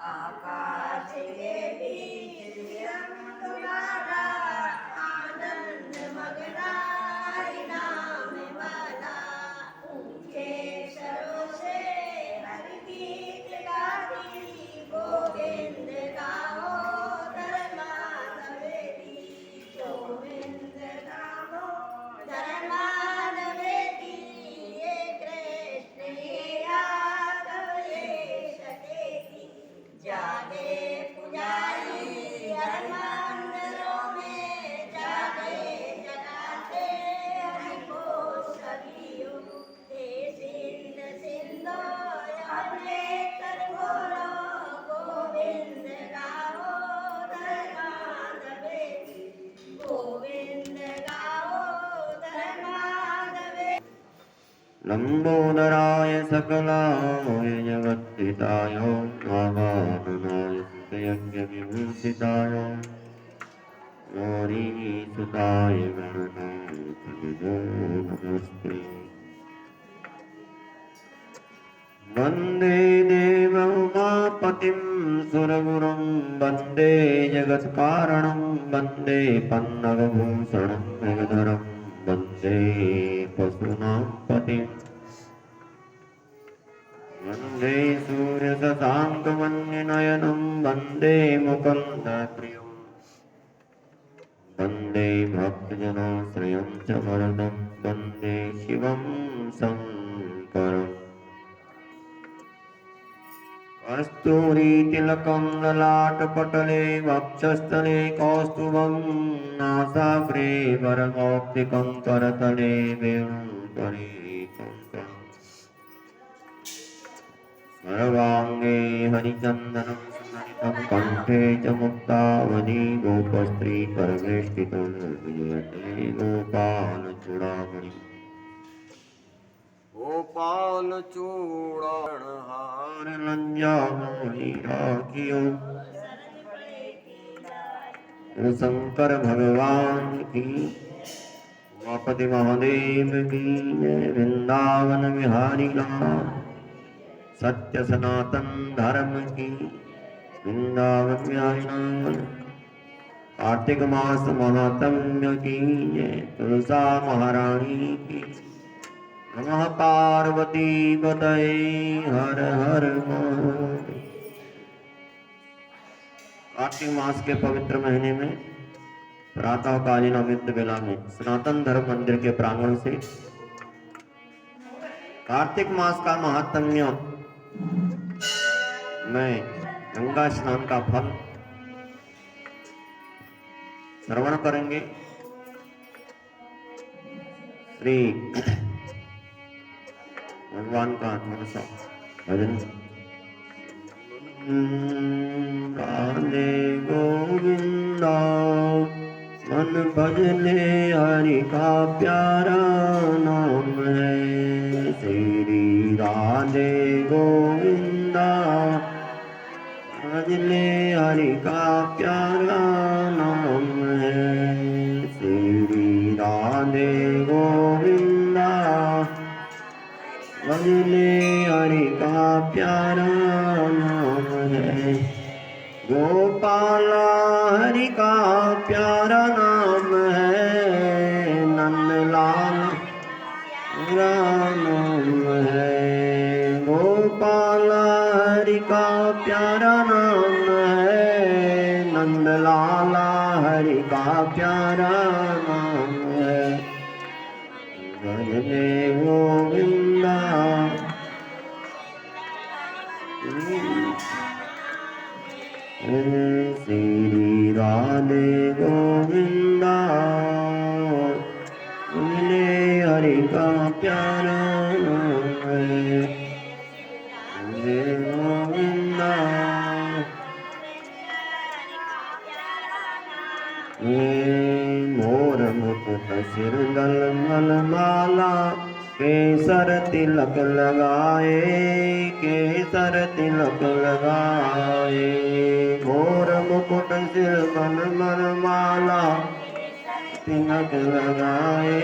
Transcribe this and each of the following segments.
आकाश के बीच हम तुम्हारा आनंद मगना नाम वाला ऊंचे सरों से हर गीत गाती गोविंद गाओ धर्माधवेदी गोविंद गाओ धर्माधवेदी ये कृष्ण ये यादव ये सकेती जागे पुजारी हर मंदिरों में जागे जगाते हमको सखियों हे सिंध सिंधो अपने कर बोलो गोविंद गाओ धर्माधवेदी गोविंद गाओ धर्माधवेदी लंबोदराय सकलाय जगद्धिताय नागाननाय यज्ञविभूषिताय गौरीसुताय गणनाथ नमस्ते। वन्दे देवउमापतिं सुरगुरुं वन्दे जगत्कारणं वन्दे पन्नगभूषणं मेघधरं वन्दे पशूनां पतिं वन्दे सूर्यशशाङ्कमन्यनयनं वन्दे मुकुन्दप्रियं वन्दे भक्तजनाश्रयं च वरदं वन्दे शिवं शङ्करम्। कस्तूरीतिलकं ललाटपटले वक्षस्थले कौस्तुभं नासाग्रे वरमौक्तिकं करतले वेणुकरे सर्वांगे हरिचन्दनं सुललितं कण्ठे च मुक्तावली गोपस्त्री परवेष्टितं विजयते गोपालचूडामणि गोपाल चूड़ाहार लज्जा मोहि राखियो शंकर भगवान की उमापति महादेव की जय। वृंदावन बिहारी लाल सत्य सनातन धर्म की वृंदावन बिहारी लाल। कार्तिक मास महात्म्य की जय। तुलसा महारानी की नमः पार्वती पतये हर हर महादेव। कार्तिक मास के पवित्र महीने में प्रातःकालीन अमृत वेला में सनातन धर्म मंदिर के प्रांगण से कार्तिक मास का महात्म्य में गंगा स्नान का फल श्रवण करेंगे। श्री भगवान का मनसा भजन। राधे गोविंदा मन भजने हरि का प्यारा नाम है। श्री राधे गोविंदा भजने हरि का प्यारा नाम है। श्री राधे गोविंदा भजने हरि का प्यारा नाम है। गोपाला हरि का प्यारा नाम है। नंदलाल नाम है। गोपाला हरि का प्यारा नाम है। नंदलाला हरि का प्यारा नाम है। भजने गोविंदा श्री राधे गोविंदा भजने हरि का प्यारा नाम है। भजने गोविंदा मोर मुकुट सिर दलमल माला केसर तिलक लगाए। केसर तिलक लगाए। मोर मुकुट सिर दलमल माला तिलक लगाए।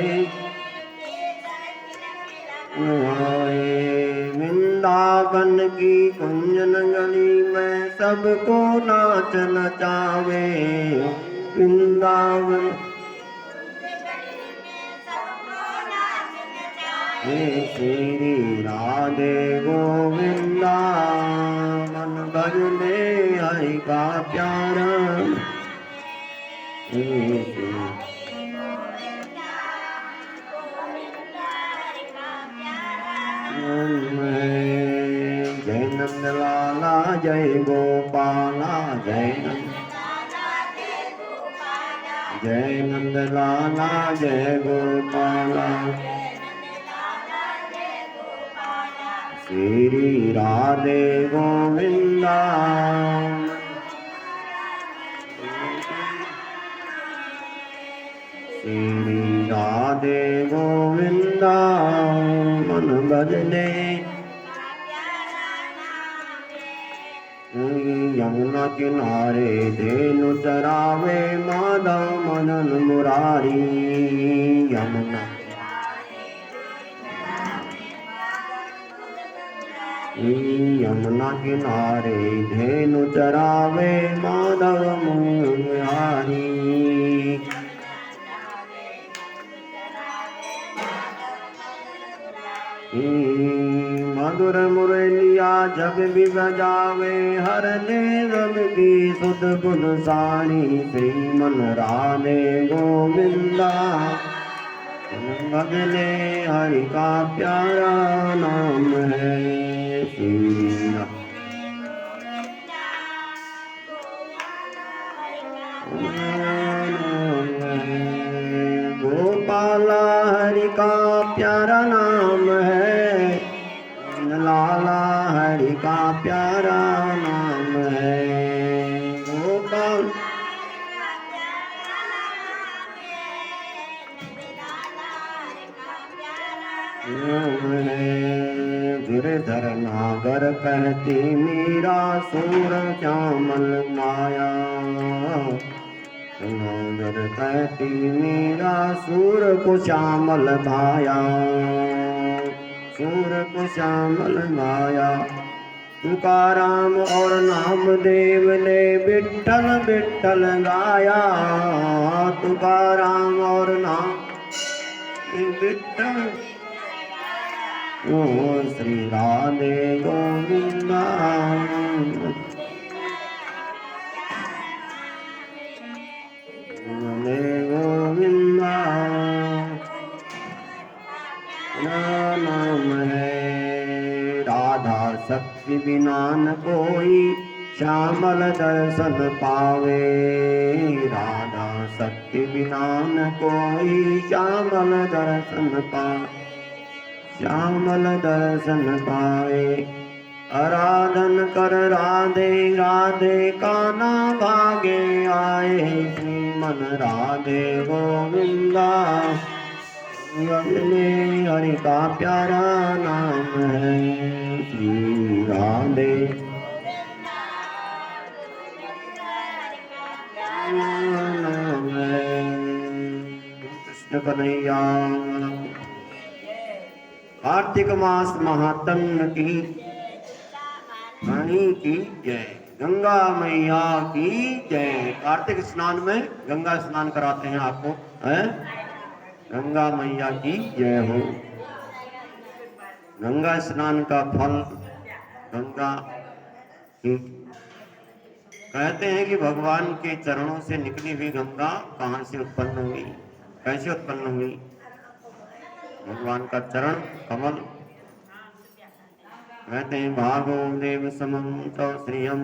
वृंदावन की कुंजन गली में सबको नाच नचावे वृंदावन हे श्री राधे गोविंदा मन भजने हरि का प्यारा हे श्री जय नंद लाला जय गोपाला जय नंद लाला जय गोपाला श्री राधे गोविंदा श्री राधे गोविंदा मन भजने यमुना किनारे धेनु चरावे माधव मदन मुरारी यमुना किनारे धेनु चरावे माधव मुरारी मधुर मुरलिया जग भी बजावे हर ने रब की सुध बुध सारी श्री मन राधे गोविंदा भजने हरि का प्यारा नाम है श्री गोपाला हरि का प्यारा नाम है लाला हरि का प्यारा नाम है गोपाल गिरधर नागर कहती मीरा सूर श्यामल माया नागर कहती मीरा सूर को श्यामल भाया सूर को श्यामल माया तुकाराम और नामदेव ने विठ्ठल विठ्ठल गाया तुकाराम और नाम विठ्ठल ओ श्री राधे गोविंदा राधे गोविंदा नाम है राधा शक्ति बिना न कोई श्यामल दर्शन पावे राधा शक्ति बिना न कोई श्यामल दर्शन पावे श्यामल दर्शन पाए आराधन कर राधे राधे काना भागे आए श्रीमन राधे गोविंदा भजने हरि का प्यारा नाम है श्री राधे नाम है कृष्ण कन्हैया कार्तिक मास महात्म्य की वाणी की जय गंगा मैया की जय। कार्तिक स्नान में गंगा स्नान कराते हैं आपको है गंगा मैया की जय हो। गंगा स्नान का फल गंगा की कहते हैं कि भगवान के चरणों से निकली हुई गंगा कहाँ से उत्पन्न हुई कैसे उत्पन्न हुई। भगवान का चरण कमल कहते हैं भागो देव समम तो श्रियम।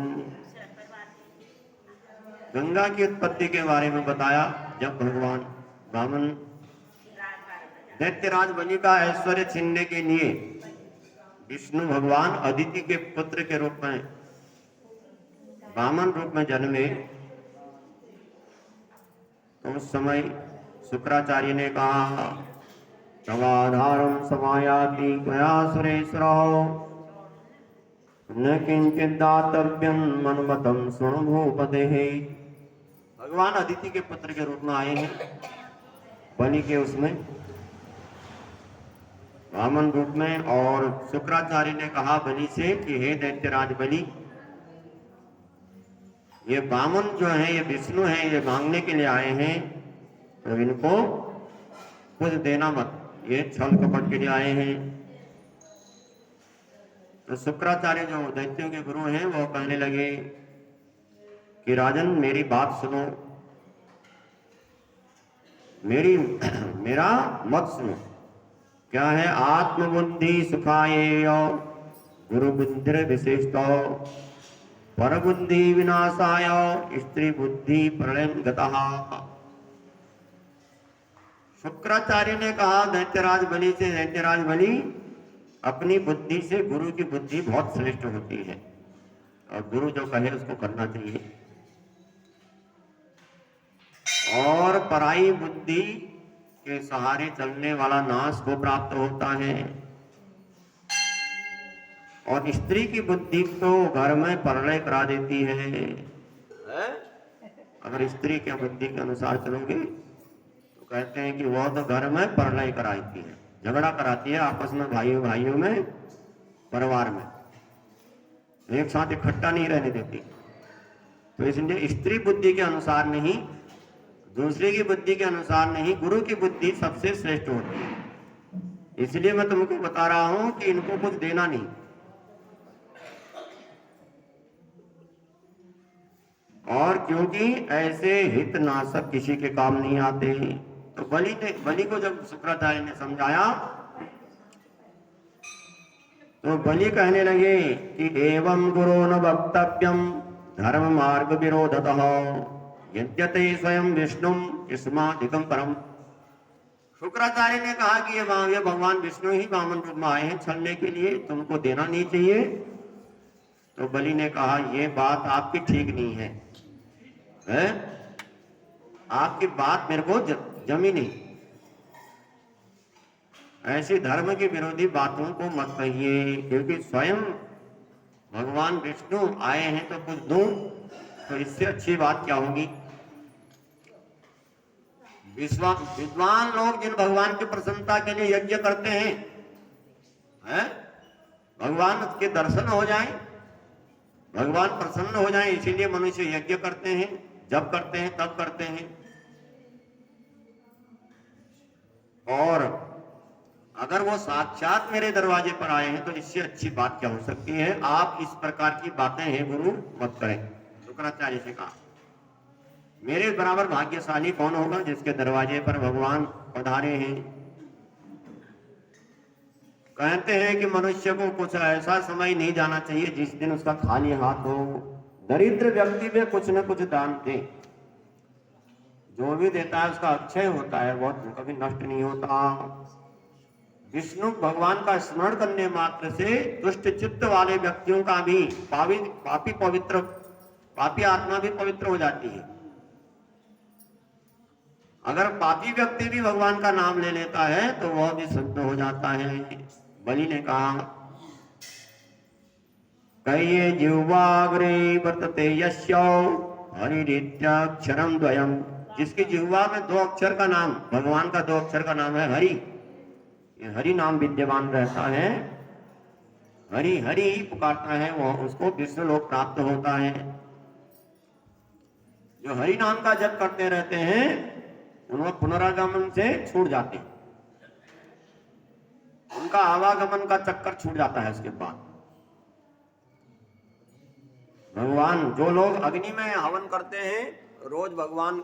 गंगा की उत्पत्ति के बारे में बताया जब भगवान वामन दैत्यराज बलि का ऐश्वर्य छीनने के लिए विष्णु भगवान अदिति के पुत्र के रूप में वामन रूप में जन्मे तो उस समय शुक्राचार्य ने कहा तवाधारम समायाति मया सुरेश्वरो न किंचित दातव्यम मनमतम शृणु भूपते। भगवान अदिति के पुत्र के रूप में आए हैं बलि के उसमें वामन रूप में और शुक्राचार्य ने कहा बलि से कि हे दैत्यराज बलि ये वामन जो है, ये विष्णु है, ये मांगने के लिए आए हैं, तो इनको कुछ देना मत, ये छल कपट के लिए आए हैं। तो शुक्राचार्य जो दैत्यों के गुरु हैं वो कहने लगे कि राजन मेरी बात सुनो, मेरी मेरा मत सुनो। क्या है? आत्मबुद्धि सुखाय गुरु बुद्धि विशिष्ट पर बुद्धि विनाशाय स्त्री बुद्धि प्रलय गतः। शुक्राचार्य ने कहा दैत्यराज बलि से, दैत्यराज बलि अपनी बुद्धि से गुरु की बुद्धि बहुत श्रेष्ठ होती है और गुरु जो कहे उसको करना चाहिए, और पराई बुद्धि के सहारे चलने वाला नाश को प्राप्त होता है, और स्त्री की बुद्धि तो घर में प्रलय करा देती है। अगर स्त्री के बुद्धि के अनुसार चलोगे तो कहते हैं कि वह तो घर में प्रलय कराती है, झगड़ा कराती है आपस में, भाइयों भाइयों में, परिवार में, एक साथ इकट्ठा नहीं रहने देती। तो इसलिए स्त्री बुद्धि के अनुसार नहीं, दूसरे की बुद्धि के अनुसार नहीं, गुरु की बुद्धि सबसे श्रेष्ठ होती है। इसलिए मैं तुमको बता रहा हूं कि इनको कुछ देना नहीं। और क्योंकि ऐसे हितनाशक किसी के काम नहीं आते। तो बलि को जब शुक्राचार्य ने समझाया तो बलि कहने लगे कि एवं गुरु न वक्तव्यम धर्म मार्ग विरोधतः यद्यते स्वयं विष्णु स्माधिकम परम। शुक्राचार्य ने कहा कि ये भगवान विष्णु ही वामन रूप में आए हैं छलने के लिए, तुमको देना नहीं चाहिए। तो बलि ने कहा ये बात आपकी ठीक नहीं है, आपकी बात मेरे को जमी नहीं, ऐसी धर्म की विरोधी बातों को मत कहिए, क्योंकि स्वयं भगवान विष्णु आए हैं तो कुछ दूं, तो इससे अच्छी बात क्या होगी। विद्वान लोग जिन भगवान की प्रसन्नता के लिए यज्ञ करते हैं, भगवान के दर्शन हो जाए, भगवान प्रसन्न हो जाए, इसीलिए मनुष्य यज्ञ करते हैं, जब करते हैं तब करते हैं। और अगर वो साक्षात मेरे दरवाजे पर आए हैं तो इससे अच्छी बात क्या हो सकती है। आप इस प्रकार की बातें हैं गुरु मत करें। शुक्राचार्य से कहा मेरे बराबर भाग्यशाली कौन होगा जिसके दरवाजे पर भगवान पधारे हैं। कहते हैं कि मनुष्य को कुछ ऐसा समय नहीं जाना चाहिए जिस दिन उसका खाली हाथ हो। दरिद्र व्यक्ति में कुछ न कुछ दान दे, जो भी देता है उसका अक्षय होता है, बहुत कभी नष्ट नहीं होता। विष्णु भगवान का स्मरण करने मात्र से दुष्ट चित्त वाले व्यक्तियों का भी पापी आत्मा भी पवित्र हो जाती है। अगर पापी व्यक्ति भी भगवान का नाम ले लेता है तो वह भी शुद्ध हो जाता है। बलि ने कहा कहिए जिह्वाग्रे वर्तते यस्य हरिरित्यक्षरं द्वयम्। जिसकी जिह्वा में दो अक्षर का नाम, भगवान का दो अक्षर का नाम है हरि, ये हरि नाम विद्यमान रहता है, हरि हरि ही पुकारता है, वो उसको विष्णु लोक प्राप्त होता है। जो हरि नाम का जप करते रहते हैं उन्हें पुनरागमन से छूट जाते हैं, उनका आवागमन का चक्कर छूट जाता है। उसके बाद भगवान, जो लोग अग्नि में हवन करते हैं, रोज भगवान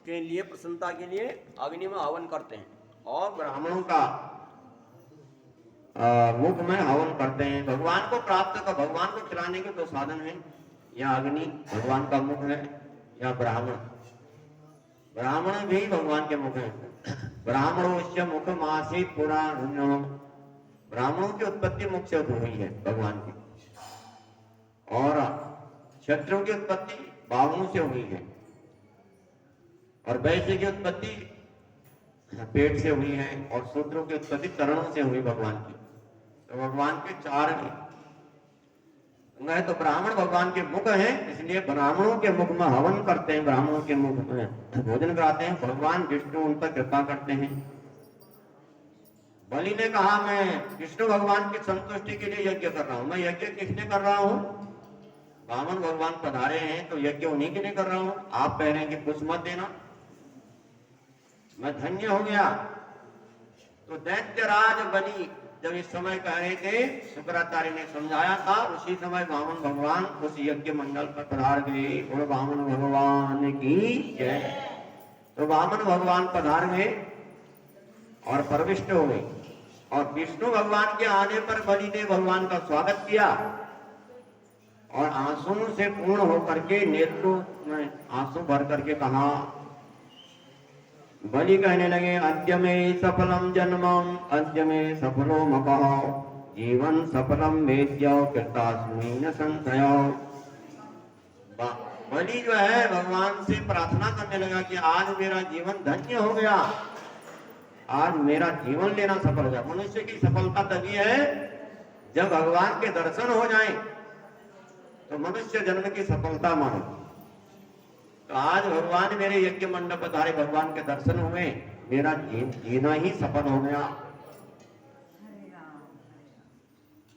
के लिए प्रसन्नता के लिए अग्नि में हवन करते हैं, और ब्राह्मणों का मुख में हवन करते हैं। भगवान को प्राप्त कर, भगवान को खिलाने के दो साधन हैं, या अग्नि भगवान का मुख है, या ब्राह्मण। ब्राह्मण भी भगवान के मुख है। ब्राह्मणोस्य मुख मासी पुराण। ब्राह्मणों की उत्पत्ति मुख से हुई है भगवान की, और क्षत्रियों की उत्पत्ति बाहुओं से हुई है, और वैश्य की उत्पत्ति पेट से हुई है, और शूद्रों की उत्पत्ति चरणों से हुई भगवान की। तो भगवान के चार अंग है। तो ब्राह्मण भगवान के मुख हैं, इसलिए ब्राह्मणों के मुख में हवन करते हैं, ब्राह्मणों के मुख में भोजन कराते हैं। भगवान विष्णु उन पर कृपा करते हैं। बलि ने कहा मैं विष्णु भगवान की संतुष्टि के लिए यज्ञ कर रहा हूं। मैं यज्ञ किसने कर रहा हूं? वामन भगवान पधारे हैं तो यज्ञ उन्हीं के लिए कर रहा हूं। आप कह रहे हैं कि कुछ मत देना, मैं धन्य हो गया। तो दैत्यराज बलि जब इस समय कह रहे थे, शुक्राचार्य ने समझाया था, उसी समय वामन भगवान उस यज्ञ मंडल पर पधार गए। और वामन भगवान की जय। तो वामन भगवान पधार गए और प्रविष्ट हो गए। और विष्णु भगवान के आने पर बलि ने भगवान का स्वागत किया और आंसुओं से पूर्ण होकर के, नेत्रों में आंसू भर करके कहा, बलि कहने लगे, अद्य में सफलम जन्मम अद्य में सफलो मकः जीवन सफलम वेद्य कृतास्मि न संशय। बलि जो है भगवान से प्रार्थना करने लगा कि आज मेरा जीवन धन्य हो गया, आज मेरा जीवन लेना सफल हो गया। मनुष्य की सफलता तभी है जब भगवान के दर्शन हो जाएं, तो मनुष्य जन्म की सफलता मानो। तो आज भगवान मेरे यज्ञ मंडप पधारे, भगवान के दर्शन हुए, मेरा जीना ही सफल हो गया।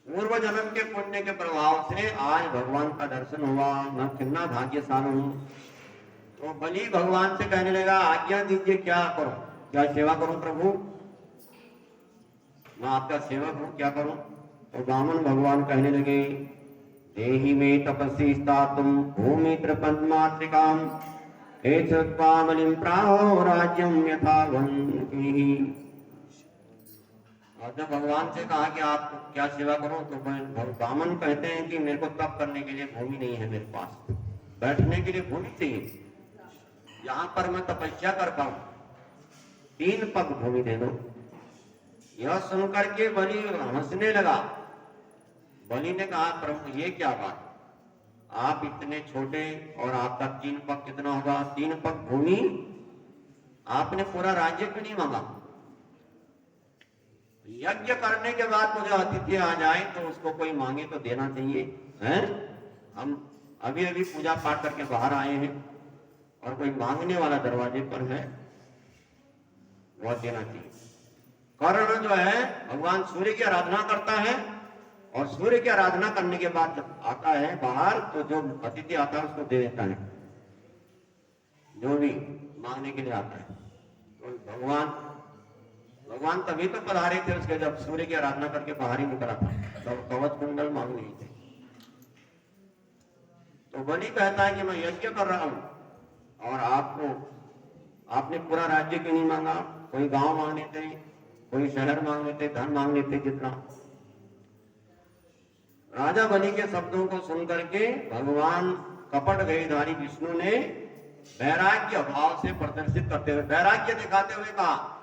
पूर्व जन्म के पुण्य के प्रभाव से आज भगवान का दर्शन हुआ, मैं कितना भाग्यशाली हूं। तो बलि भगवान से कहने लगा, आज्ञा दीजिए, क्या करूं, क्या सेवा करूं प्रभु, मैं आपका सेवक हूं, क्या करूं। तो वामन भगवान कहने लगे, देहि में तपस्वी स्थातुम भूमि त्रिपद्मात्रिकाम एतत्पामलिं प्राहो राज्यं यथा वन्ति। और जब भगवान से कहा कि आप क्या सेवा करो, तो वामन कहते हैं कि मेरे को तप करने के लिए भूमि नहीं है मेरे पास, बैठने के लिए भूमि चाहिए, यहाँ पर मैं तपस्या कर पाऊं, 3 पग भूमि दे दो। यह सुनकर के बलि हंसने लगा। बलि ने कहा, प्रभु ये क्या बात, आप इतने छोटे और आपका 3 पग कितना होगा, 3 पग भूमि, आपने पूरा राज्य क्यों नहीं मांगा। यज्ञ करने के बाद मुझे अतिथि आ जाए तो उसको कोई मांगे तो देना चाहिए, हैं? हम अभी अभी पूजा पाठ करके बाहर आए हैं और कोई मांगने वाला दरवाजे पर है, वह देना चाहिए। कर्ण जो है भगवान सूर्य की आराधना करता है और सूर्य की आराधना करने के बाद जब आता है बाहर, तो जो अतिथि आता है उसको दे देता है, जो भी मांगने के लिए आता है। तो भगवान तभी तो पधारे थे उसके, जब सूर्य की आराधना करके बाहर ही निकला था, तब कवच कुंडल मांग नहीं थे। तो बलि कहता है कि मैं यज्ञ कर रहा हूं और आपने पूरा राज्य क्यों नहीं मांगा, कोई गांव मांग लेते, कोई शहर मांग लेते, धन मांग लेते जितना। राजा बलि के शब्दों को सुनकर के भगवान कपट गयधारी विष्णु ने वैराग्य भाव से प्रदर्शित करते हुए, वैराग्य दिखाते हुए कहा,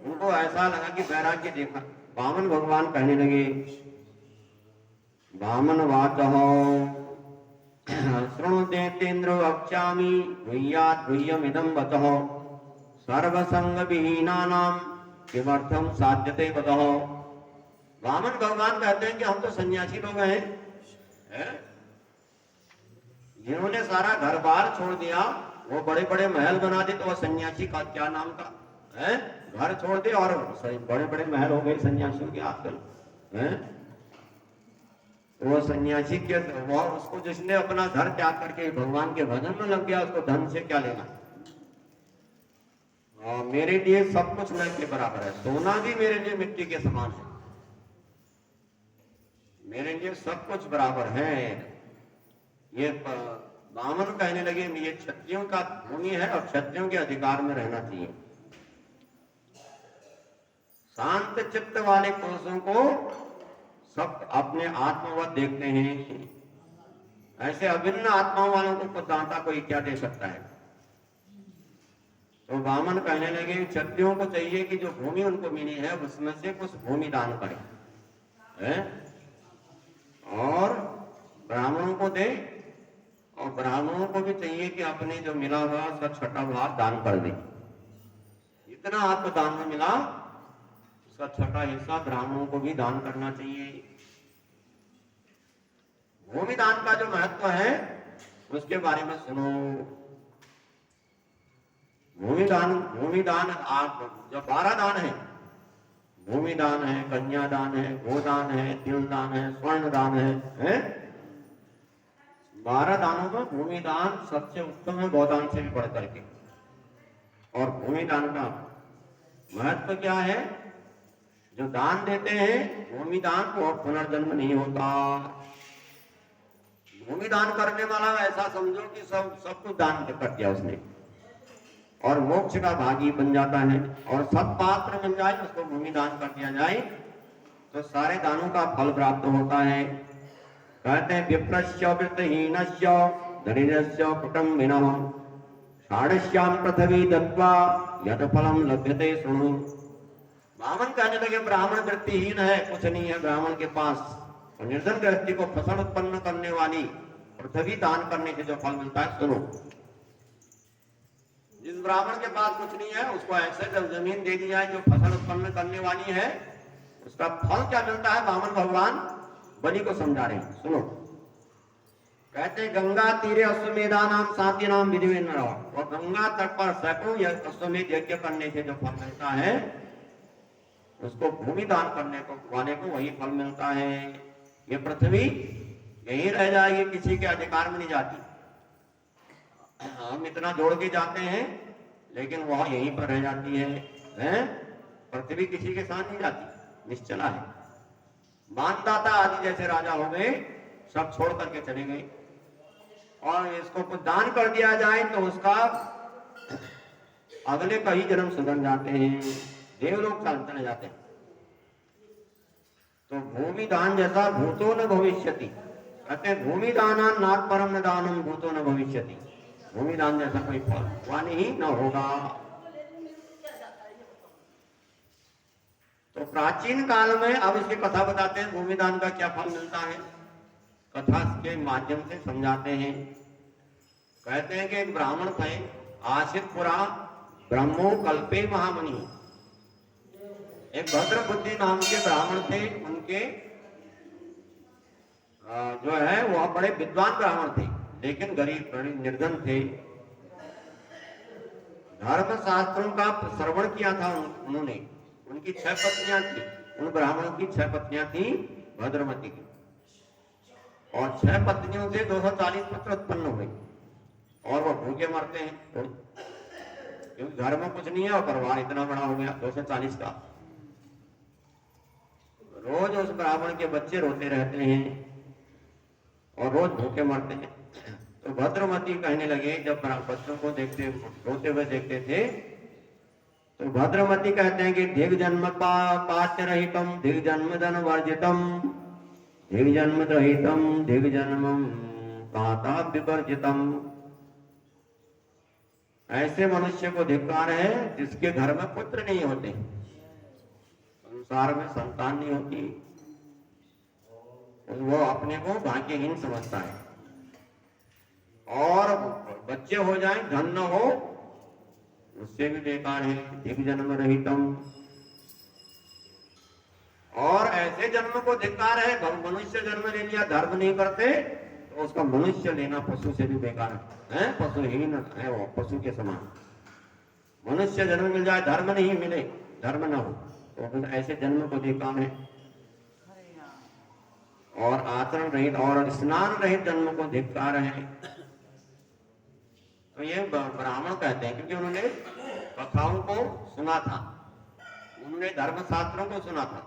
उनको ऐसा लगा कि वैराग्य देखा। वामन भगवान कहने लगे, वामन वाचः शृणुते तेन्द्र वक्ष्यामि गुह्यात् गुह्यमिदं वचः सर्वसंग विहीनानां किमर्थं साध्यते वदः। वामन भगवान कहते हैं कि हम तो सन्यासी लोग हैं, जिन्होंने सारा घर बार छोड़ दिया, वो बड़े बड़े महल बना दे, तो वह सन्यासी का क्या नाम का है, घर छोड़ दे और बड़े बड़े महल हो गए सन्यासियों के आजकल, हैं? वो सन्यासी के, वो उसको जिसने अपना घर त्याग करके भगवान के भजन में लग गया, उसको धन से क्या लेना। और मेरे लिए सब कुछ मैं के बराबर है, सोना भी मेरे लिए मिट्टी के समान है, मेरे लिए सब कुछ बराबर है। ये वामन कहने लगे, ये क्षत्रियों का भूमि है और क्षत्रियों के अधिकार में रहना चाहिए। शांत चित्त वाले पुरुषों को सब अपने आत्मवत देखते हैं, ऐसे अभिन्न आत्माओं वालों को दांता कोई क्या दे सकता है। तो वामन कहने लगे, क्षत्रियों को चाहिए कि जो भूमि उनको मिली है उसमें से कुछ भूमि दान करें, है? और ब्राह्मणों को दे, और ब्राह्मणों को भी चाहिए कि अपने जो मिला हुआ उसका 6वां भाग दान कर दे। इतना आपको दान में मिला, उसका 6वां हिस्सा ब्राह्मणों को भी दान करना चाहिए। भूमि दान का जो महत्व है उसके बारे में सुनो। भूमि दान आप जो 12 दान है, भूमि दान है, कन्या दान है, गोदान है, तिल दान है, स्वर्ण दान है? 12 दानों में भूमि दान सबसे उत्तम है, गोदान से भी बढ़ करके। और भूमि दान का महत्व क्या है? जो दान देते हैं भूमि दान को पुनर्जन्म नहीं होता। भूमि दान करने वाला ऐसा समझो कि सब कुछ दान कर दिया उसने, और मोक्ष का भागी बन जाता है। और सत्पात्र मिल जाए, उसको भूमि दान कर दिया जाए तो सारे दानों का फल प्राप्त होता है। कहते हैं विप्रस्य वृत्तहीनस्य दरिद्रस्य कुटुम्बिनः षाढ़श्याम पृथ्वी दत्वा यद फलम लभ्यते शृणु। ब्राह्मण कहने लगे ब्राह्मण वृत्तिहीन है, कुछ नहीं है ब्राह्मण के पास, और निर्धन गृहस्थी को फसल उत्पन्न करने वाली पृथ्वी दान करने से जो फल मिलता है सुनो। जिस ब्राह्मण के पास कुछ नहीं है उसको ऐसे जब जमीन दे दी जाए जो फसल उत्पन्न करने वाली है, उसका फल क्या मिलता है ब्राह्मण भगवान बलि को समझा रहे हैं, सुनो। कहते गंगा तीरे अश्वमेधा नाम शांति नाम विधि न रहो, और गंगा तट पर सैकड़ों अश्वमेध यज्ञ करने से जो फल मिलता है उसको भूमि दान करने को वाले को वही फल मिलता है। ये पृथ्वी यही रह जाएगी, किसी के अधिकार में नहीं जाती। हम इतना जोड़ के जाते हैं लेकिन वह यहीं पर रह जाती है? पृथ्वी किसी के साथ नहीं जाती, निश्चला है। मानदाता आदि जैसे राजा हो गए, सब छोड़ करके चले गए। और इसको कुछ दान कर दिया जाए तो उसका अगले कई जन्म सुधर जाते हैं, देवलोक चले जाते हैं। तो भूमि दान जैसा भूतो न भविष्यति, कहते हैं भूमि दानान नाथ परम न दानम भूतो न भविष्यति। भूमि दान जैसा कोई फल हुआ नहीं, न होगा। तो प्राचीन काल में, अब इसकी कथा बताते हैं भूमि दान का क्या फल मिलता है, कथा के माध्यम से समझाते हैं। कहते हैं कि एक ब्राह्मण थे, आशितपुरा ब्रह्मो कल्पे महामुनि। एक भद्र बुद्धि नाम के ब्राह्मण थे, उनके जो है वह बड़े विद्वान ब्राह्मण थे, लेकिन गरीब बड़े निर्धन थे। धर्म शास्त्रों का श्रवण किया था उन्होंने। उनकी 6 पत्नियां थी, उन ब्राह्मणों की 6 पत्नियां थी भद्रमती की, और 6 पत्नियों से 240 पुत्र उत्पन्न हुए, और वह भूखे मरते हैं क्योंकि घर में कुछ नहीं है और परिवार इतना बड़ा हो गया 240 का। रोज उस ब्राह्मण के बच्चे रोते रहते हैं और रोज भूखे मरते हैं। तो भद्रमती कहने लगे, जब बच्चों को देखते रोते हुए देखते थे, तो भद्रमती कहते हैं कि धिग जन्म पाच्य रहितम धिग जन्म धन वर्जितम धिग जन्म रहितम धिग जन्म कांता विवर्जितम। ऐसे मनुष्य को धिक्कार है जिसके घर में पुत्र नहीं होते, संसार में संतान नहीं होती, वो अपने को भाग्यहीन समझता है। और बच्चे हो जाए धन न हो उससे भी बेकार है, धिक जन्म रहितम। और ऐसे जन्म को धिक्कार है, मनुष्य जन्म ले लिया धर्म नहीं करते तो उसका मनुष्य लेना पशु से भी बेकार है, पशुहीन है वो, पशु के समान। मनुष्य जन्म मिल जाए धर्म नहीं मिले, धर्म न हो तो ऐसे जन्म को धिक्कार है। और आचरण रहित और स्नान रहित जन्म को धिक्कार है। तो ये ब्राह्मण कहते हैं क्योंकि उन्होंने कथाओं को सुना था, उन्होंने धर्मशास्त्रों को सुना था,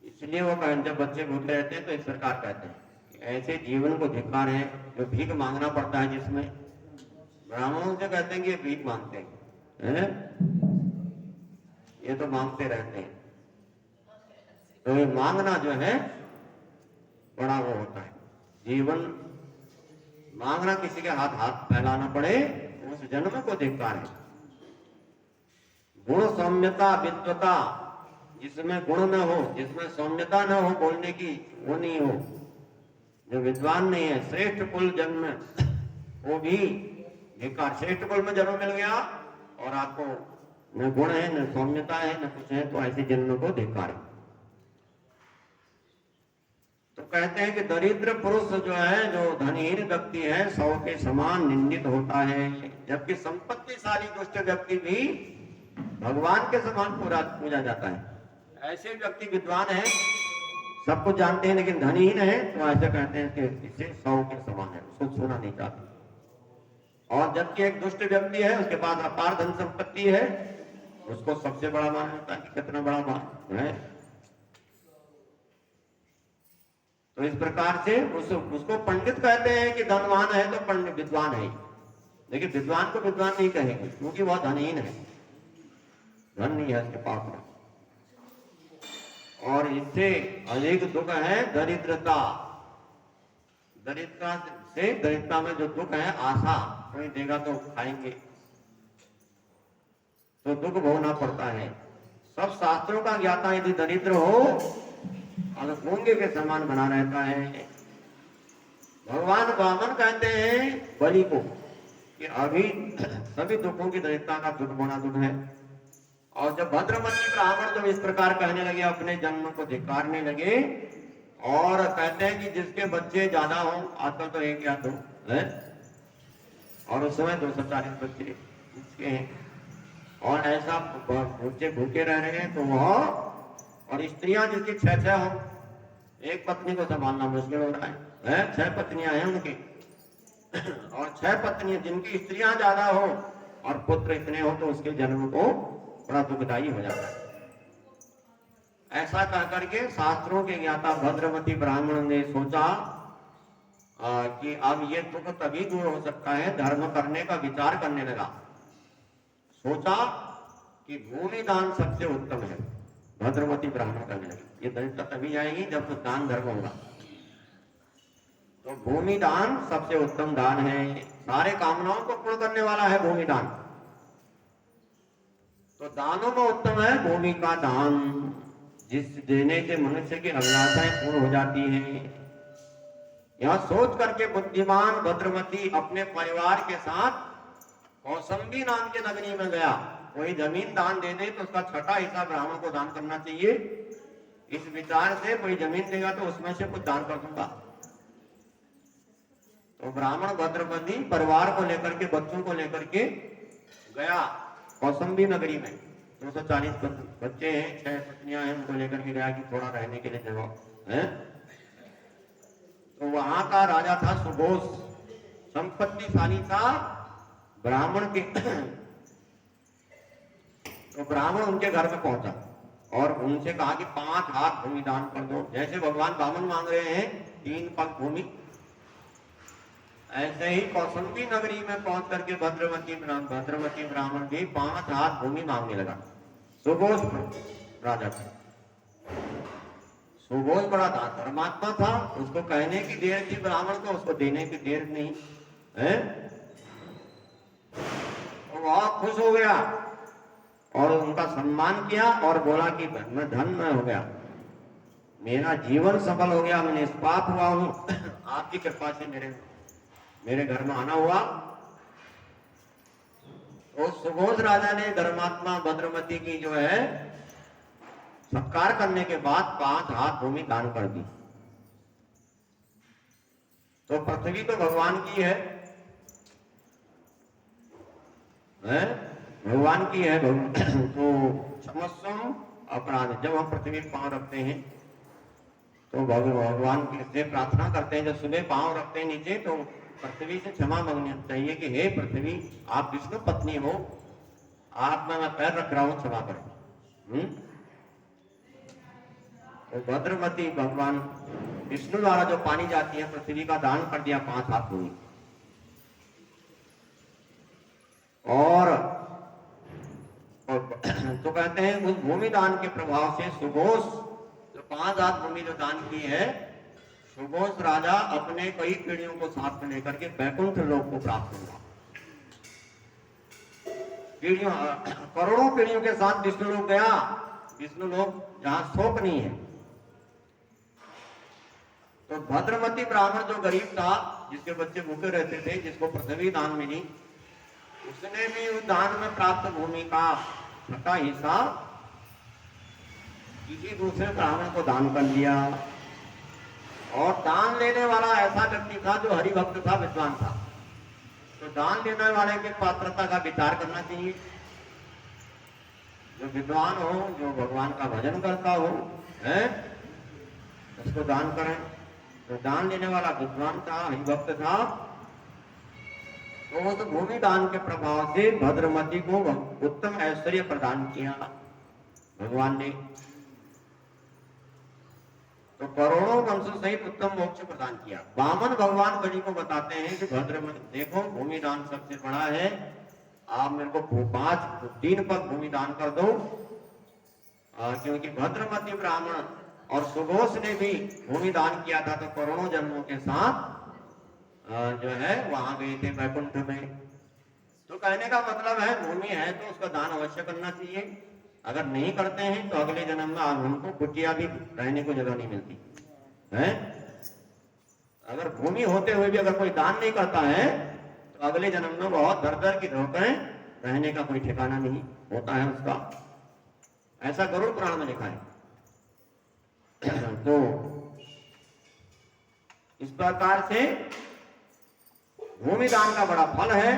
इसलिए वो कहते जब बच्चे भूखे रहते हैं तो इस प्रकार कहते हैं कि ऐसे जीवन को धिक्कार है जो भीख मांगना पड़ता है, जिसमें ब्राह्मणों से कहते हैं कि ये भीख मांगते हैं, ये तो मांगते रहते हैं। तो ये मांगना जो है बड़ा वो होता है, जीवन मांगना, किसी के हाथ फैलाना पड़े, उस जन्म को धिक्कार है। गुण सौम्यता विद्वता, जिसमें गुण न हो, जिसमें सौम्यता न हो बोलने की, वो नहीं हो, जो विद्वान नहीं है, श्रेष्ठ कुल जन्म वो भी धिक्कार। श्रेष्ठ कुल में जन्म मिल गया और आपको न गुण है न सौम्यता है न कुछ है, तो ऐसे जन्म को धिक्कार है। तो कहते हैं कि दरिद्र पुरुष जो है, जो धनहीन व्यक्ति है, 100 के समान निंदित होता है, जबकि संपत्तिशाली दुष्ट व्यक्ति भी भगवान के समान पूजा जाता है। ऐसे व्यक्ति विद्वान है, सब कुछ जानते हैं लेकिन धनहीन है, तो ऐसे कहते हैं कि इसे 100 के समान है, उसको छूना नहीं चाहते। और जबकि एक दुष्ट व्यक्ति है, उसके पास अपार धन संपत्ति है, उसको सबसे बड़ा मान होता है कि कितना बड़ा मान है। तो इस प्रकार से उसको पंडित कहते हैं कि धनवान है तो पंडित विद्वान है, लेकिन विद्वान को विद्वान नहीं कहेंगे क्योंकि वह धनहीन है, धन नहीं है उसके पास में। और इससे अधिक दुख है दरिद्रता। दरिद्रता से, दरिद्रता में जो दुख है आशा, कोई देगा तो खाएंगे, तो दुख भोगना पड़ता है। सब शास्त्रों का ज्ञाता यदि दरिद्र हो और गूंगे के समान बना रहता है। भगवान वामन कहते हैं बलि को कि अभी सभी दुखों की दरिद्रता का दुख बना दुख है। और जब भद्रमती ब्राह्मण जब इस प्रकार कहने लगे, अपने जन्म को धिक्कारने लगे और कहते हैं कि जिसके बच्चे ज्यादा हो, आजकल तो 1 या 2 है, और उस समय 240 बच्चे इसके हैं, और ऐसा बच्चे भूखे रह रहे हैं, तो वह और स्त्रियां जिसकी 6 हो, एक पत्नी को संभालना मुश्किल हो रहा है 6 पत्नियां हैं उनकी, और 6 पत्नियां जिनकी स्त्रियां ज्यादा हो और पुत्र इतने हो, तो उसके जन्म को बड़ा दुखदायी हो जाता है। ऐसा कह करके शास्त्रों के ज्ञाता भद्रमती ब्राह्मण ने सोचा कि अब ये दुख तभी दूर हो सकता है, धर्म करने का विचार करने लगा। सोचा कि भूमि दान सबसे उत्तम है। भद्रमती ब्राह्मण करने लगे, ये दरिद्रता तभी जाएगी जब तो दान धर्म होगा। तो भूमि दान सबसे उत्तम दान है, सारे कामनाओं को पूर्ण करने वाला है भूमि दान। तो दानों में उत्तम है भूमि का दान, जिस देने से मनुष्य की अभिलाषाएं पूर्ण हो जाती हैं। यह सोच करके बुद्धिमान भद्रमती अपने परिवार के साथ कौसंबी नाम के नगरी में गया। कोई जमीन दान दे दे तो उसका 6वां हिस्सा ब्राह्मण को दान करना चाहिए। इस विचार से कोई जमीन देगा तो उसमें से कुछ दान कर दूंगा। तो ब्राह्मण भद्रमती परिवार को लेकर के, बच्चों को लेकर के गया कौसंबी नगरी में। 240 बच्चे हैं, 6 पत्नियां हैं, उनको लेकर के गया कि थोड़ा रहने के लिए जगह है। तो वहां का राजा था सुघोष, संपत्तिशाली था ब्राह्मण के। तो ब्राह्मण उनके घर में पहुंचा और उनसे कहा कि 5 हाथ भूमि दान कर दो। जैसे भगवान वामन मांग रहे हैं 3 पग भूमि, ऐसे ही कौसंबी नगरी में पहुंच करके भद्रमती ब्राह्मण भी 5 हाथ भूमि मांगने लगा। सुघोष राजा था, सुघोष बड़ा धर्मात्मा था, उसको कहने की देर थी ब्राह्मण को, उसको देने की देर नहीं है। तो वह खुश हो गया और उनका सम्मान किया और बोला कि मैं धन्य हो गया, मेरा जीवन सफल हो गया, मैं निष्पाप हुआ हूं, आपकी कृपा से मेरे घर में आना हुआ। तो सुघोष राजा ने धर्मात्मा भद्रमती की जो है सत्कार करने के बाद 5 हाथ भूमि दान कर दी। तो पृथ्वी तो भगवान की है, भगवान की है। तो क्षमस्वम अपराध, जब हम पृथ्वी पर पांव रखते हैं तो भगवान से प्रार्थना करते हैं। जब सुबह पांव रखते हैं नीचे तो पृथ्वी से क्षमा मांगनी चाहिए कि हे पृथ्वी, आप विष्णु पत्नी हो, आप में मैं पैर रख रहा हूं, क्षमा करें। तो भद्रमती भगवान विष्णु द्वारा जो पानी जाती है पृथ्वी का दान कर दिया 5 हाथ भूमि। और तो कहते हैं उस भूमि दान के प्रभाव से सुघोष जो 5 हाथ भूमि जो दान की है, सुघोष राजा अपने कई पीढ़ियों को साथ में लेकर के बैकुंठ लोक को प्राप्त हुआ। पीढ़ियों, करोड़ों पीढ़ियों के साथ विष्णु लोक गया, विष्णु लोक जहां शोक नहीं है। तो भद्रमती ब्राह्मण जो गरीब था, जिसके बच्चे भूखे रहते थे, जिसको पृथ्वी दान मिली, उसने भी उस दान में प्राप्त भूमि का 6वां हिस्सा किसी दूसरे ब्राह्मण को दान कर दिया। और दान लेने वाला ऐसा व्यक्ति था जो हरिभक्त था, विद्वान था। तो दान लेने वाले की पात्रता का विचार करना चाहिए। जो विद्वान हो, जो भगवान का भजन करता हो, है उसको दान करें। तो दान देने वाला विद्वान था, हरिभक्त था, तो उस भूमि दान के प्रभाव से भद्रमती को उत्तम ऐश्वर्य प्रदान किया भगवान ने। तो करोड़ों वंशों सहित उत्तम मोक्ष प्रदान किया। वामन भगवान बलि को बताते हैं कि भद्रमती देखो, भूमि दान सबसे बड़ा है, आप मेरे को 3 पग भूमि दान कर दो। क्योंकि भद्रमती ब्राह्मण और सुघोष ने भी भूमि दान किया था, तो करोड़ों जन्मों के साथ जो है वहां गए थे वैकुंठ में। तो कहने का मतलब है, भूमि है तो उसका दान अवश्य करना चाहिए। अगर नहीं करते हैं तो अगले जन्म में हमको कुटिया भी रहने को जगह नहीं मिलती है। अगर भूमि होते हुए भी अगर कोई दान नहीं करता है तो अगले जन्म में बहुत दर दर की धोखें, रहने का कोई ठिकाना नहीं होता है उसका। ऐसा गरुड़ पुराण में लिखा है। तो इस प्रकार से भूमि दान का बड़ा फल है।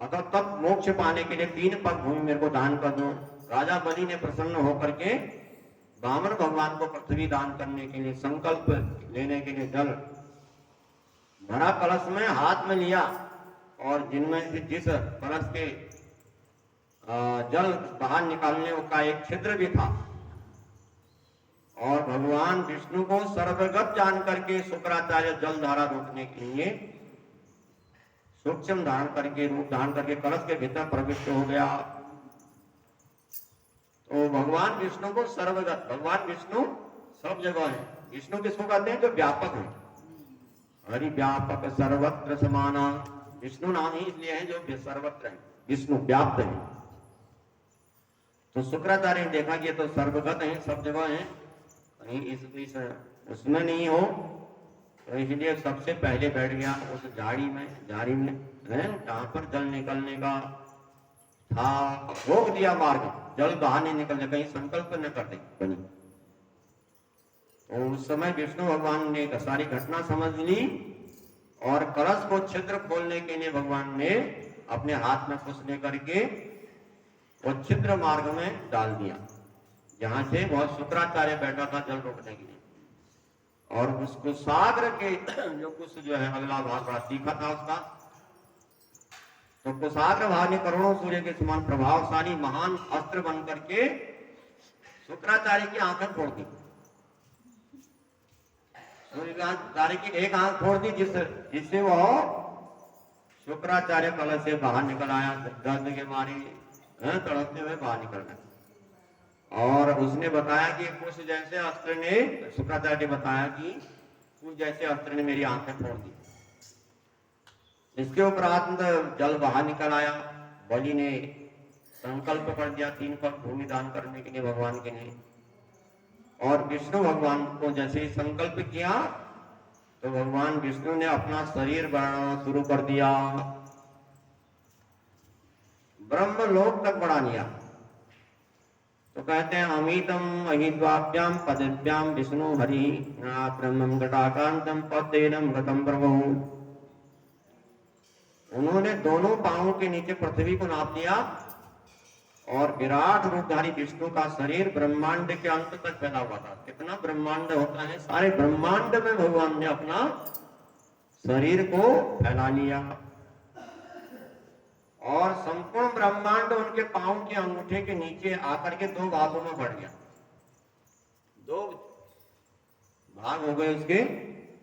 अतः तब मोक्ष पाने के लिए 3 पग भूमि मेरे को दान कर दो। राजा बलि ने प्रसन्न होकर के वामन भगवान को पृथ्वी दान करने के लिए, संकल्प लेने के लिए जल भरा कलश में हाथ में लिया, और जिनमें से जिस कलश के जल बाहर निकालने का एक छिद्र भी था, और भगवान विष्णु को सर्वगत जान करके शुक्राचार्य जल धारा रोकने के लिए सूक्ष्म धारण करके, रूप धारण करके कलश के भीतर प्रविष्ट हो गया। तो भगवान विष्णु को सर्वगत, भगवान विष्णु सब जगह है। विष्णु किसको कहते हैं? जो व्यापक है। हरि व्यापक सर्वत्र समाना, विष्णु नाम ही इसलिए है जो सर्वत्र है, विष्णु व्याप्त है। तो शुक्राचार्य ने देखा कि ये तो सर्वगत है, सब जगह है, कहीं इस उसमें नहीं हो, तो इसलिए सबसे पहले बैठ गया उस झाड़ी में है, जहां पर जल निकलने का था। रोक दिया मार्ग, जल बाहर नहीं निकलने, कहीं संकल्प न कर दे बनी। तो उस समय विष्णु भगवान ने सारी घटना समझ ली, और कलश को छिद्र खोलने के लिए भगवान ने अपने हाथ में कुछ लेकर के वो छिद्र मार्ग में डाल दिया, जहां से बहुत शुक्राचार्य बैठा था जल रोकने के लिए। और उसको सागर के जो कुछ जो है अगला भाग बड़ा तीखा था उसका, तो कुशाग्र भाग ने करोड़ों सूर्य के समान प्रभावशाली महान अस्त्र बन करके शुक्राचार्य की आंखें फोड़ दी। शुक्राचार्य की एक आंख फोड़ दी, जिससे वो शुक्राचार्य कलश से बाहर निकल आया, दर्द के मारे तड़पते हुए बाहर निकल गया। और उसने बताया कि कुछ जैसे अस्त्र ने, शुक्राचार्य ने बताया कि कुछ जैसे अस्त्र ने मेरी आंखें फोड़ दी। इसके उपरांत जल बाहर निकल आया। बलि ने संकल्प कर दिया 3 पग भूमि दान करने के लिए भगवान के लिए। और विष्णु भगवान को जैसे ही संकल्प किया तो भगवान विष्णु ने अपना शरीर बढ़ाना शुरू कर दिया, ब्रह्म लोक तक बढ़ा लिया। तो कहते हैं अमितम अहिद्वाभ्याम पदभ्याम विष्णु हरि ब्रह्मं घटाकांतम पदेनम गतम प्रभु। उन्होंने दोनों पांवों के नीचे पृथ्वी को नाप लिया, और विराट रूपधारी विष्णु का शरीर ब्रह्मांड के अंत तक फैला हुआ था। कितना ब्रह्मांड होता है, सारे ब्रह्मांड में भगवान ने अपना शरीर को फैला लिया, और संपूर्ण ब्रह्मांड उनके पांव के अंगूठे के नीचे आकर के 2 भागों में बढ़ गया। 2 भाग हो गए, उसके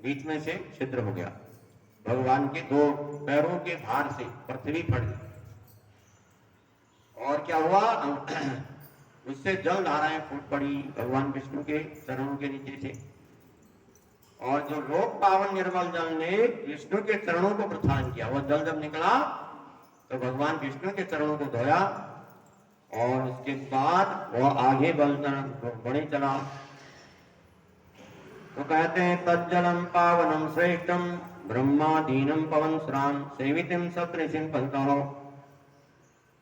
बीच में से छिद्र हो गया। भगवान के 2 पैरों के भार से पृथ्वी फट गई, और क्या हुआ, उससे जल धाराएं फूट पड़ी भगवान विष्णु के चरणों के नीचे से। और जो लोक पावन निर्मल जल ने विष्णु के चरणों को प्रक्षालन किया, वह जल जब निकला तो भगवान विष्णु के चरणों को धोया, और उसके बाद वह आगे बढ़े चला। तो कहते हैं तज्जलम पावनम श्रेष्ठम ब्रह्मादीनम पवन श्राम सेवितम सप्तऋषिं पंचौ।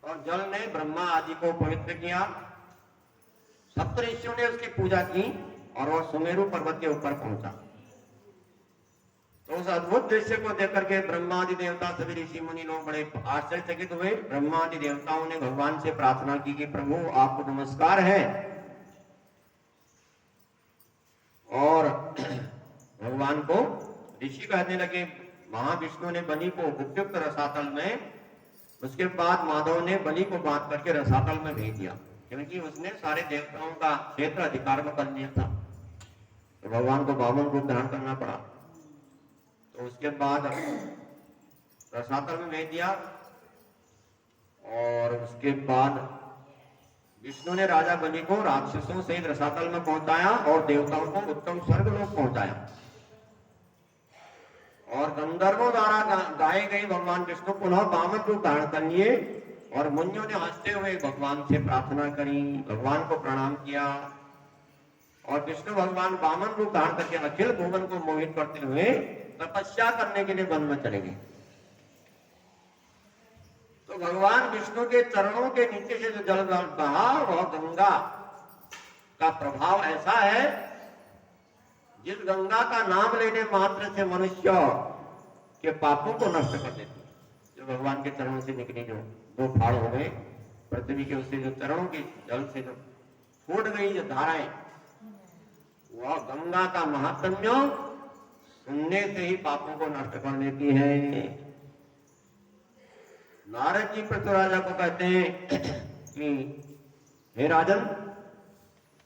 और जल ने ब्रह्मा आदि को पवित्र किया, सप्तऋषियों ने उसकी पूजा की, और वह सुमेरु पर्वत के ऊपर पहुंचा। तो उस अद्भुत दृश्य को देख करके ब्रह्मादि देवता सभी ऋषि मुनि लोग बड़े आश्चर्यचकित हुए। ब्रह्मादि देवताओं ने भगवान से प्रार्थना की कि प्रभु आपको नमस्कार है, और भगवान को ऋषि कहने लगे, महाविष्णु ने बलि को उपयुक्त रसातल में, उसके बाद माधव ने बलि को बांध करके रसातल में भेज दिया, क्योंकि उसने सारे देवताओं का क्षेत्र अधिकार में कर लिया था। तो भगवान को वामन रूप धारण करना पड़ा। तो उसके बाद रसातल में भेज दिया और उसके बाद विष्णु ने राजा बलि को राक्षसों सहित रसातल में पहुंचाया और देवताओं को उत्तम स्वर्ग लोक पहुंचाया। और गंधर्वों द्वारा गाए गए भगवान विष्णु पुनः वामन रूप धारण कर लिए और मुनियों ने हंसते हुए भगवान से प्रार्थना करी, भगवान को प्रणाम किया और विष्णु भगवान वामन रूप धारण करके अखिल भुवन को मोहित करते हुए तपस्या करने के लिए वन में चले गए। तो भगवान विष्णु के चरणों के नीचे से जो जल बहा वह गंगा का प्रभाव ऐसा है, जिस गंगा का नाम लेने मात्र से मनुष्य के पापों को नष्ट कर देती है। जो भगवान के चरणों से निकली जो दो फाड़ हो गए पृथ्वी के, उससे जो चरणों के जल से जो फूट गई जो धाराएं, वह गंगा का महात्म्य सुनने से ही पापों को नष्ट कर देती है। नारद जी पृथ्वीराजा को कहते हैं कि हे राजन,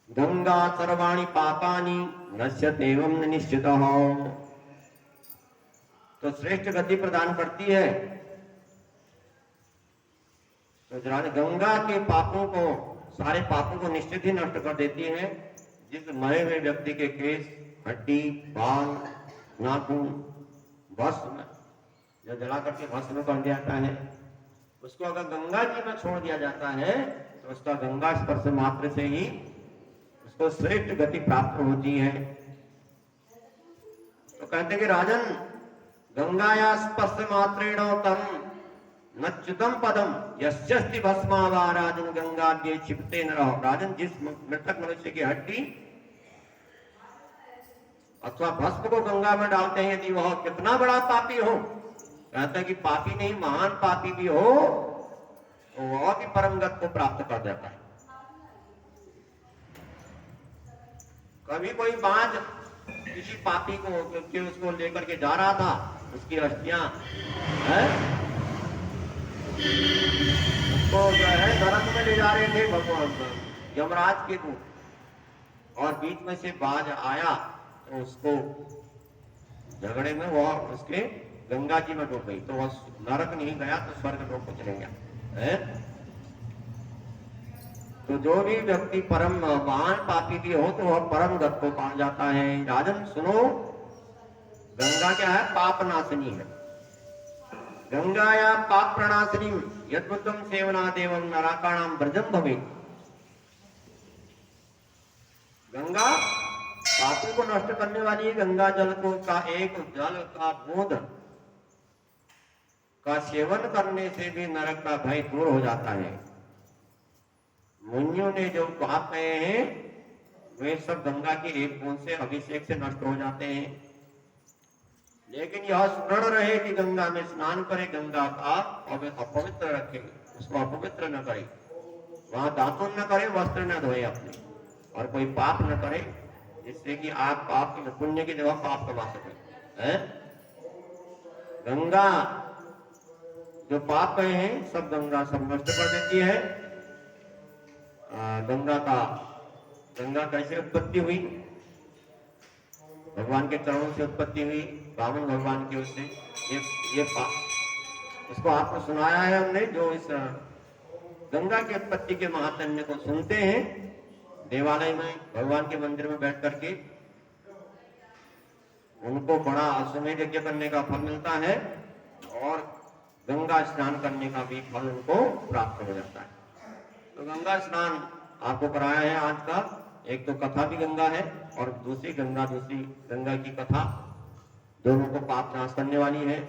गंगा सर्वाणि पापानि नश्यते एवं निश्चितः, तो श्रेष्ठ गति प्रदान करती है। तो गंगा के पापों को, सारे पापों को निश्चित ही नष्ट कर देती है। जिस मरे हुए व्यक्ति के केस, हड्डी, बाल, नाखून भस्म जो जला करके भस्म कर दिया जाता है, उसको अगर गंगा जी में छोड़ दिया जाता है तो उसका गंगा स्पर्श मात्र से ही उसको श्रेष्ठ गति प्राप्त होती है। तो कहते कि राजन, गंगाया स्पर्श मात्रेण तम नच्युतम पदम यस्यस्ति भस्मावा राजन गंगा के छिपते न रहो। राजन, जिस मृतक मनुष्य की हड्डी अथवा भस्म को गंगा में डालते हैं, यदि वह कितना बड़ा पापी हो, कहता है कि पापी नहीं महान पापी भी हो तो वह भी परमगत को प्राप्त कर देता है। कभी कोई बाज किसी पापी को क्योंकि उसको लेकर के जा रहा था, उसकी अस्थियां उसको जो है नरक में ले जा रहे थे भगवान यमराज के दूत, और बीच में से बाज आया तो उसको झगड़े में वह उसके गंगा जी में डूब गई, तो वह नरक नहीं गया तो स्वर्ग लोक को चले गया है। तो जो भी व्यक्ति परम महान पापी भी हो तो वह परम गत को पा जाता है। राजन सुनो, गंगा क्या है? पाप नाशिनी है। गंगाया पाप प्रणाशिनी यद्बुद्धम सेवना देवम नराकाणाम ब्रजम भवे। गंगा पापों को नष्ट करने वाली गंगा जल को का एक जल का बूंद का सेवन करने से भी नरक का भय दूर हो जाता है। मुनियों ने जो पाप कहे हैं वे सब गंगा की एक बूंद से अभिषेक से नष्ट हो जाते हैं। लेकिन यह स्मरण रहे कि गंगा में स्नान करे, गंगा का अपवित्र रखे, उसको अपवित्र न करे, वहां दातुन न करे, वस्त्र न धोए अपने, और कोई पाप न करे जिससे कि आप पाप की पुण्य की जगह पाप कमा सके। गंगा जो पाप कहे हैं सब गंगा सब नष्ट कर देती है। गंगा कैसे उत्पत्ति हुई? भगवान के चरणों से उत्पत्ति हुई, वामन भगवान की उससे ये पाप उसको आपको सुनाया है हमने। जो इस गंगा की उत्पत्ति के महात्म्य को सुनते हैं देवालय में, भगवान के मंदिर में बैठ करके, उनको बड़ा अश्वमेध यज्ञ करने का फल मिलता है और गंगा स्नान करने का भी फल उनको प्राप्त हो जाता है। तो गंगा स्नान आपको कराया है आज का। एक तो कथा भी गंगा है और दूसरी गंगा की कथा, दोनों को पाप नाश करने वाली है।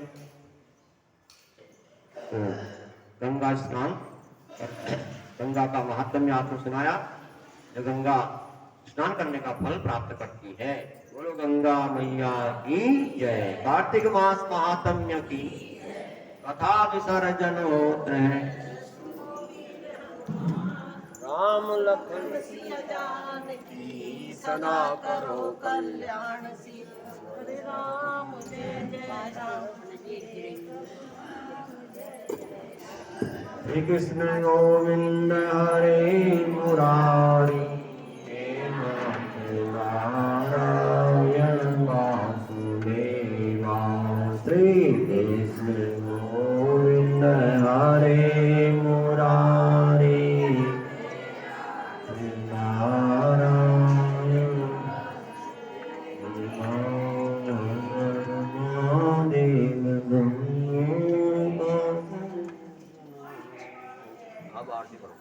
तो गंगा स्नान, गंगा का महात्म्य आपको सुनाया, जो गंगा स्नान करने का फल प्राप्त करती है। बोलो गंगा मैया की जय। कार्तिक मास महात्म्य की कथा विसर्जन होते हैं। राम लखन सिया जानकी सदा करो कल्याण सी हरे राम जय जय राम श्री कृष्ण गोविंद हरे मुरारी हे नारायण वासुदेवा श्री कृष्ण गोविंद हरे मुरारी नारायण अब आरती करो।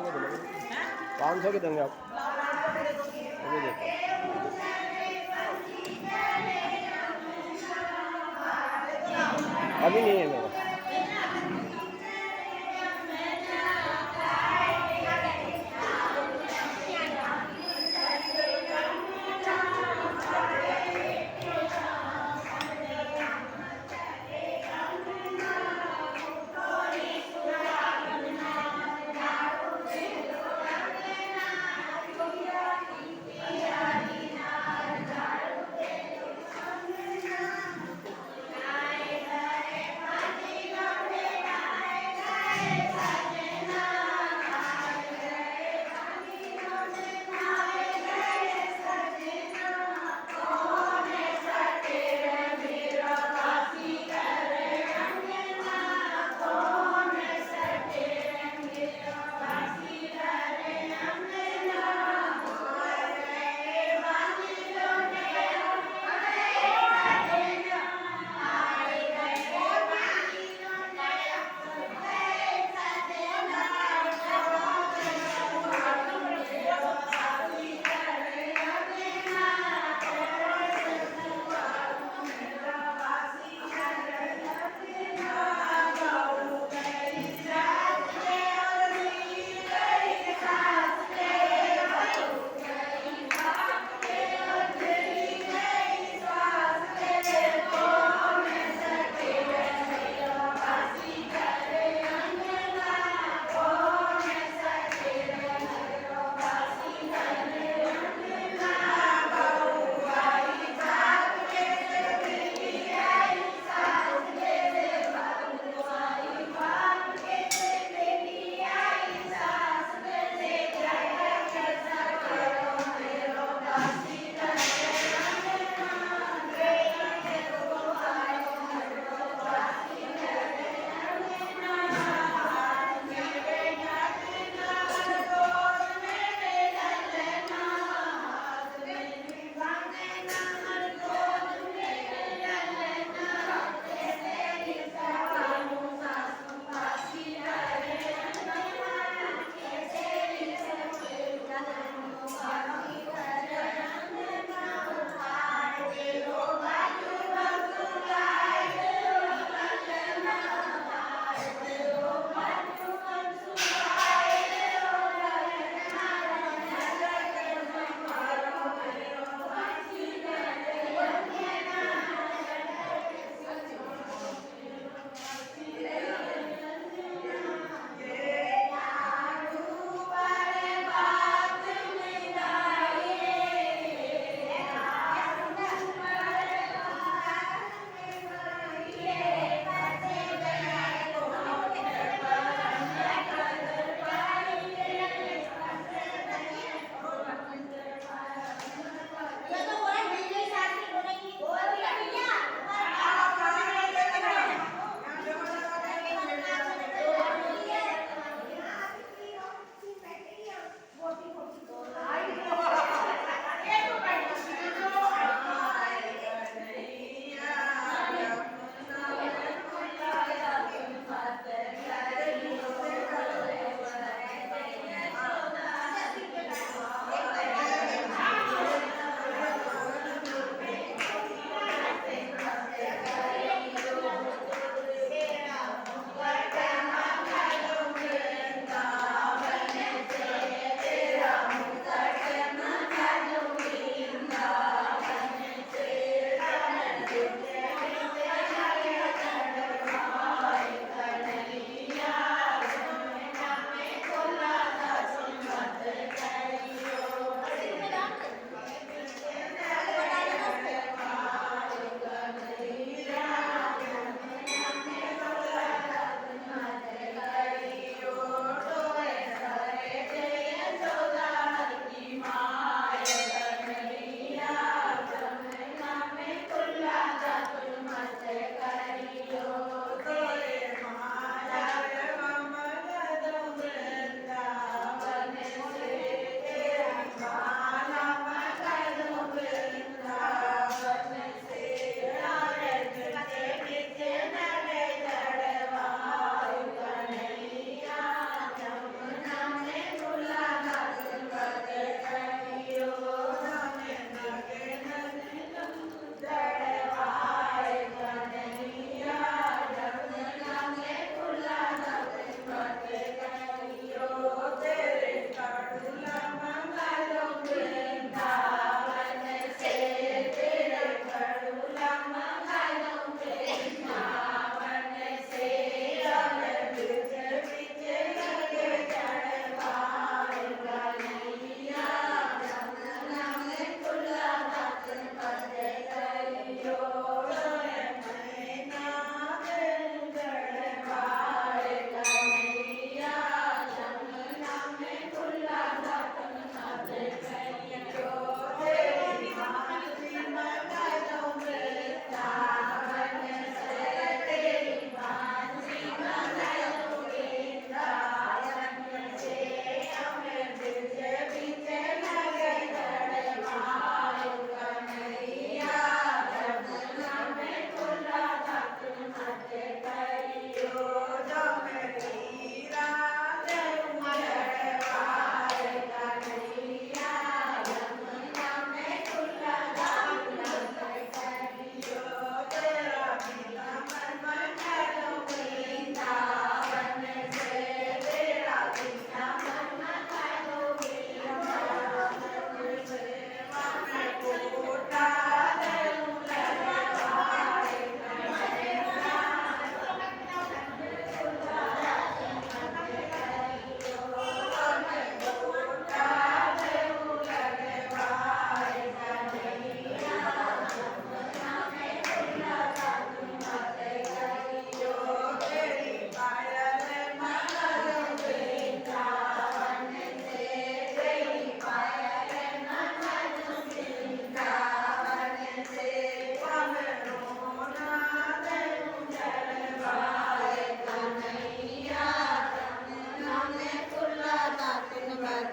500 के देंगे आप अभी देखो अभी नहीं है मेरा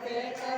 पेट